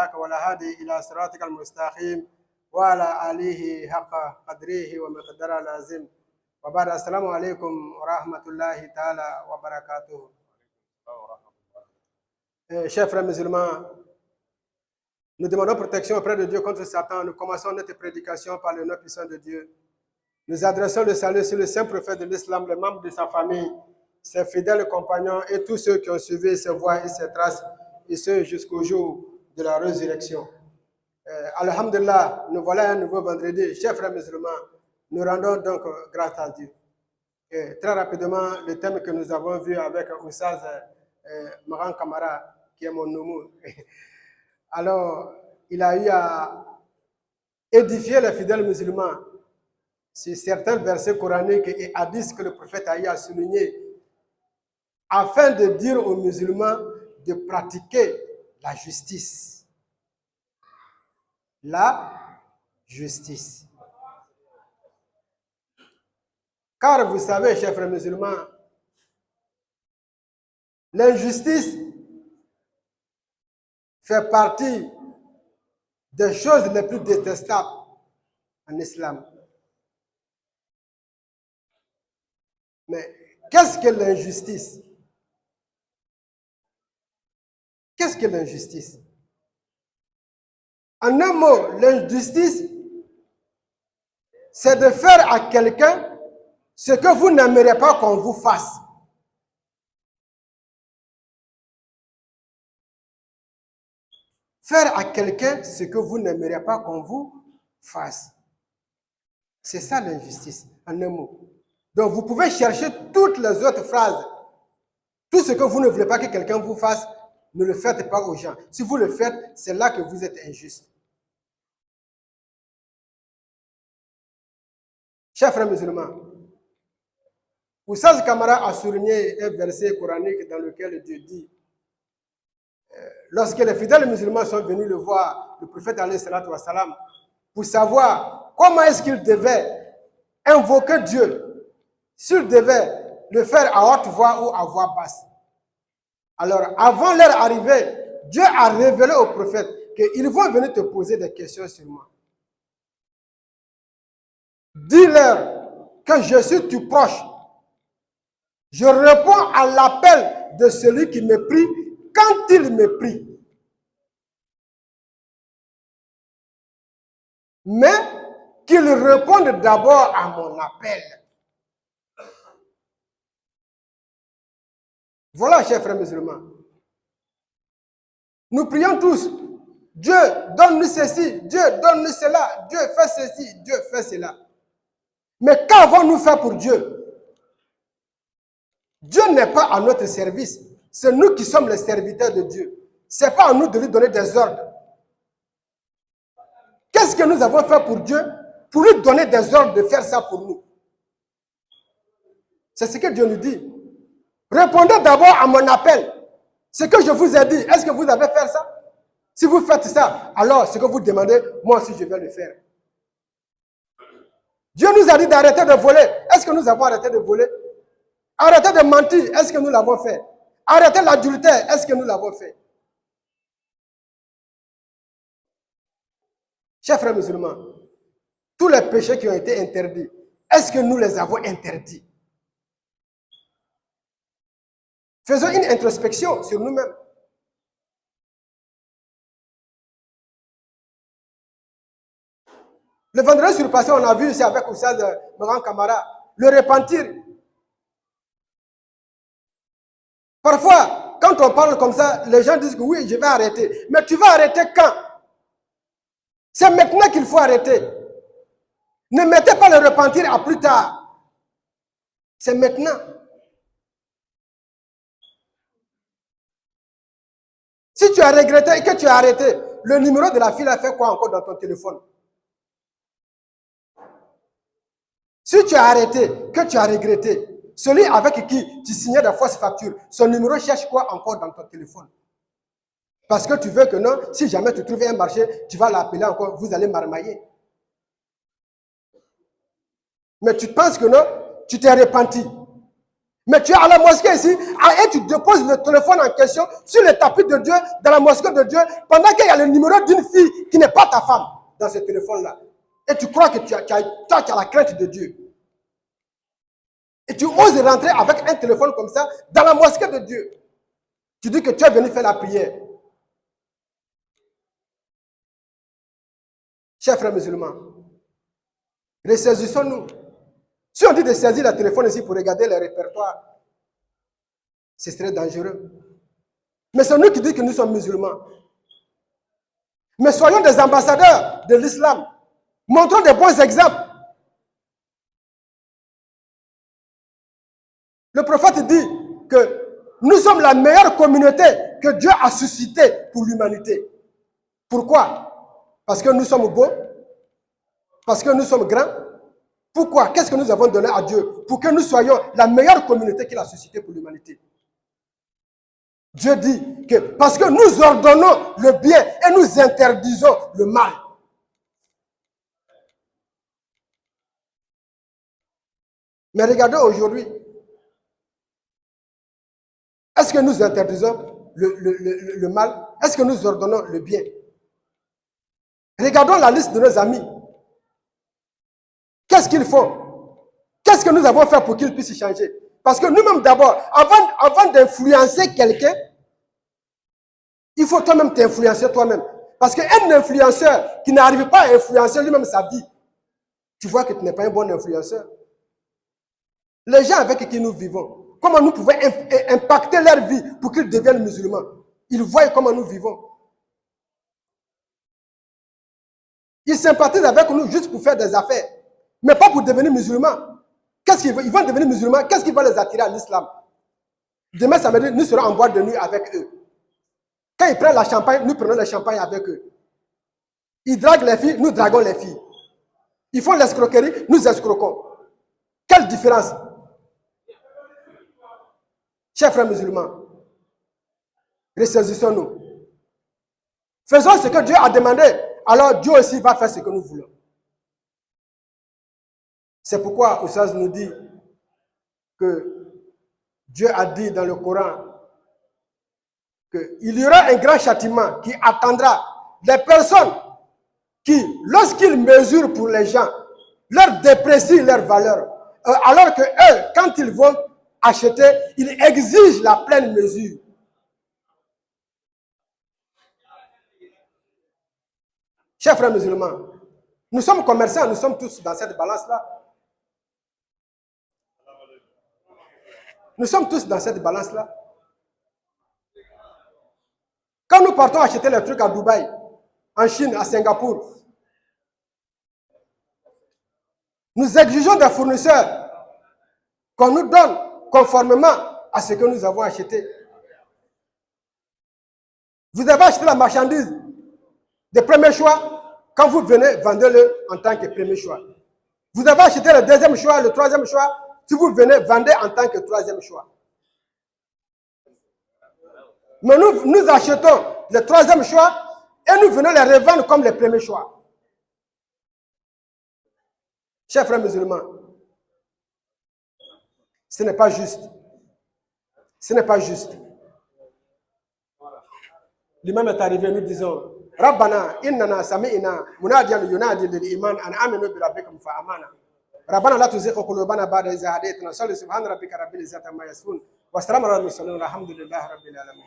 هداك والهادي إلى صراطك المستقيم وعلى آله حق قدره ومقداره العظيم وبعد السلام عليكم ورحمة الله تعالى وبركاته. Chers frères musulmans, nous demandons protection auprès de Dieu contre Satan. Nous commençons notre prédication par le nom puissant de Dieu. Nous adressons le salut sur le saint prophète de l'islam, les membres de sa famille, ses fidèles compagnons et tous ceux qui ont suivi ses voies et ses traces, et ce jusqu'au jour de la résurrection. Alhamdulillah, nous voilà un nouveau vendredi. Chers frères musulmans, nous rendons donc grâce à Dieu. Et très rapidement, le thème que nous avons vu avec Oussaz Maran Kamara, qui est mon noumou. Alors, il a eu à édifier les fidèles musulmans sur certains versets coraniques et hadiths que le prophète a eu à souligner afin de dire aux musulmans de pratiquer la justice. La justice. Car vous savez, chers frères musulmans, l'injustice fait partie des choses les plus détestables en islam. Mais qu'est-ce que l'injustice? Qu'est-ce que l'injustice? En un mot, l'injustice, c'est de faire à quelqu'un ce que vous n'aimeriez pas qu'on vous fasse. Faire à quelqu'un ce que vous n'aimeriez pas qu'on vous fasse. C'est ça l'injustice, en un mot. Donc vous pouvez chercher toutes les autres phrases. Tout ce que vous ne voulez pas que quelqu'un vous fasse, ne le faites pas aux gens. Si vous le faites, c'est là que vous êtes injuste. Chers frères musulmans, Oussaz Kamara a souligné un verset coranique dans lequel Dieu dit lorsque les fidèles musulmans sont venus le voir, le prophète alayhi salatu wa salam, pour savoir comment est-ce qu'il devait invoquer Dieu, s'il devait le faire à haute voix ou à voix basse. Alors, avant leur arrivée, Dieu a révélé au prophète qu'ils vont venir te poser des questions sur moi. Dis-leur que je suis tout proche. Je réponds à l'appel de celui qui me prie quand il me prie. Mais qu'il réponde d'abord à mon appel. Voilà, chers frères musulmans. Nous prions tous. Dieu, donne-nous ceci. Dieu, donne-nous cela. Dieu, fais ceci. Dieu, fais cela. Mais qu'avons-nous fait pour Dieu? Dieu n'est pas à notre service. C'est nous qui sommes les serviteurs de Dieu. Ce n'est pas à nous de lui donner des ordres. Qu'est-ce que nous avons fait pour Dieu pour lui donner des ordres de faire ça pour nous? C'est ce que Dieu nous dit. Répondez d'abord à mon appel. Ce que je vous ai dit, est-ce que vous avez fait ça? Si vous faites ça, alors ce que vous demandez, moi aussi je vais le faire. Dieu nous a dit d'arrêter de voler. Est-ce que nous avons arrêté de voler? Arrêtez de mentir. Est-ce que nous l'avons fait? Arrêtez l'adultère. Est-ce que nous l'avons fait? Chers frères musulmans, tous les péchés qui ont été interdits, est-ce que nous les avons interdits? Faisons une introspection sur nous-mêmes. Le vendredi surpassé, on a vu ici avec Oussaz Maran Kamara, le repentir. Parfois, quand on parle comme ça, les gens disent que oui, je vais arrêter. Mais tu vas arrêter quand? C'est maintenant qu'il faut arrêter. Ne mettez pas le repentir à plus tard. C'est maintenant. Si tu as regretté et que tu as arrêté, le numéro de la fille a fait quoi encore dans ton téléphone? Si tu as arrêté, que tu as regretté, celui avec qui tu signais de fausses factures, son numéro cherche quoi encore dans ton téléphone? Parce que tu veux que non, si jamais tu trouves un marché, tu vas l'appeler encore, vous allez marmailler. Mais tu penses que non, tu t'es repenti. Mais tu es à la mosquée ici et tu déposes le téléphone en question sur le tapis de Dieu, dans la mosquée de Dieu, pendant qu'il y a le numéro d'une fille qui n'est pas ta femme dans ce téléphone-là. Et tu crois que tu as la crainte de Dieu. Et tu oses rentrer avec un téléphone comme ça dans la mosquée de Dieu. Tu dis que tu es venu faire la prière. Chers frères musulmans, ressaisissons-nous. Si on dit de saisir le téléphone ici pour regarder le répertoire, ce serait dangereux. Mais c'est nous qui disons que nous sommes musulmans. Mais soyons des ambassadeurs de l'islam. Montrons des bons exemples. Le prophète dit que nous sommes la meilleure communauté que Dieu a suscitée pour l'humanité. Pourquoi? Parce que nous sommes beaux? Parce que nous sommes grands? Pourquoi? Qu'est-ce que nous avons donné à Dieu pour que nous soyons la meilleure communauté qu'il a suscitée pour l'humanité? Dieu dit que parce que nous ordonnons le bien et nous interdisons le mal. Mais regardez aujourd'hui, est-ce que nous interdisons le mal? Est-ce que nous ordonnons le bien? Regardons la liste de nos amis. Qu'est-ce qu'ils font? Qu'est-ce que nous avons fait pour qu'ils puissent changer? Parce que nous-mêmes d'abord, avant d'influencer quelqu'un, il faut toi-même t'influencer toi-même. Parce qu'un influenceur qui n'arrive pas à influencer lui-même sa vie, tu vois que tu n'es pas un bon influenceur. Les gens avec qui nous vivons, comment nous pouvons impacter leur vie pour qu'ils deviennent musulmans? Ils voient comment nous vivons. Ils sympathisent avec nous juste pour faire des affaires, mais pas pour devenir musulmans. Qu'est-ce qu'ils veulent? Ils vont devenir musulmans. Qu'est-ce qui va les attirer à l'islam? Demain, ça veut dire que nous serons en boîte de nuit avec eux. Quand ils prennent la champagne, nous prenons le champagne avec eux. Ils draguent les filles, nous draguons les filles. Ils font l'escroquerie, nous escroquons. Quelle différence? Chers frères musulmans, ressaisissons-nous. Faisons ce que Dieu a demandé, alors Dieu aussi va faire ce que nous voulons. C'est pourquoi Oussaz nous dit que Dieu a dit dans le Coran qu'il y aura un grand châtiment qui attendra les personnes qui, lorsqu'ils mesurent pour les gens, leur déprécient leur valeur. Alors que eux, quand ils vont acheter, ils exigent la pleine mesure. Chers frères musulmans, nous sommes commerçants, nous sommes tous dans cette balance-là. Nous sommes tous dans cette balance-là. Quand nous partons acheter les trucs à Dubaï, en Chine, à Singapour, nous exigeons des fournisseurs qu'on nous donne conformément à ce que nous avons acheté. Vous avez acheté la marchandise de premier choix, quand vous venez, vendez-le en tant que premier choix. Vous avez acheté le deuxième choix, le troisième choix, si vous venez, vendez en tant que troisième choix. Mais nous achetons le troisième choix et nous venons les revendre comme les premiers choix. Chers frères musulmans, ce n'est pas juste. Ce n'est pas juste. L'imam est arrivé, nous disons, Rabbana, innana sami'ina, munadiyan yunadi lil iman an aminu bi rabbikum fa amana. Rabbana la tuzigh qulubana ba'da idh hadaytana. Salli subhana rabbika rabbil izzati amma yasifun. Wa salamun alal mursalin. Alhamdulillahi rabbil alamin.